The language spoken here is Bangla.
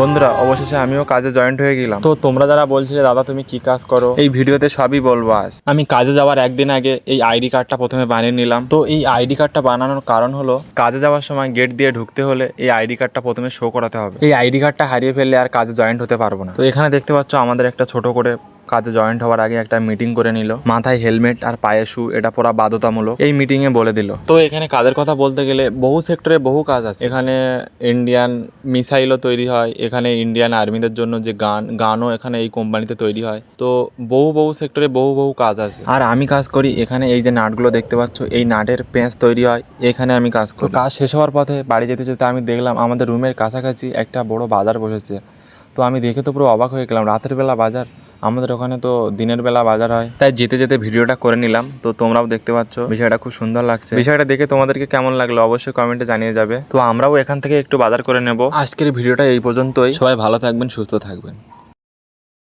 বন্ধুরা অবশেষে আমিও কাজে জয়েন্ট হয়ে গেলাম। তো তোমরা যারা বলছিলে দাদা তুমি কি কাজ করো, এই ভিডিওতে সবই বলবো আজ। আমি কাজে যাওয়ার একদিন আগে এই আইডি কার্ডটা প্রথমে বানিয়ে নিলাম। তো এই আইডি কার্ডটা বানানোর কারণ হলো কাজে যাওয়ার সময় গেট দিয়ে ঢুকতে হলে এই আইডি কার্ডটা প্রথমে শো করাতে হবে। এই আইডি কার্ডটা হারিয়ে ফেললে আর কাজে জয়েন্ট হতে পারবো না। তো এখানে দেখতে পাচ্ছ আমাদের একটা ছোট করে কাজে জয়েন্ট হওয়ার আগে একটা মিটিং করে নিল। মাথায় হেলমেট আর পায়ে শু এটা পরা বাধ্যতামূলক, এই মিটিং এ বলে দিল। তো এখানে কাজের কথা বলতে গেলে বহু সেক্টরে বহু কাজ আছে। এখানে ইন্ডিয়ান মিসাইলও তৈরি হয়, এখানে ইন্ডিয়ান আর্মিদের জন্য যে গানও এখানে এই কোম্পানিতে তৈরি হয়। তো বহু সেক্টরে বহু কাজ আছে। আর আমি কাজ করি এখানে, এই যে নাটগুলো দেখতে পাচ্ছ এই নাটের পেঁচ তৈরি হয়, এখানে আমি কাজ করি। কাজ শেষ হওয়ার পথে বাড়ি যেতে যেতে আমি দেখলাম আমাদের রুমের কাছাকাছি একটা বড় বাজার বসেছে। তো আমি দেখে তো পুরো অবাক হয়ে গেলাম, রাতের বেলা বাজার, আমাদের ওখানে তো দিনের বেলা বাজার হয়। তাই যেতে যেতে ভিডিওটা করে নিলাম। তো তোমরাও দেখতে পাচ্ছ বিষয়টা খুব সুন্দর লাগছে। বিষয়টা দেখে তোমাদেরকে কেমন লাগলো অবশ্যই কমেন্টে জানিয়ে যাবে। তো আমরাও এখান থেকে একটু বাজার করে নেব। আজকের ভিডিওটা এই পর্যন্তই। সবাই ভালো থাকবেন, সুস্থ থাকবেন।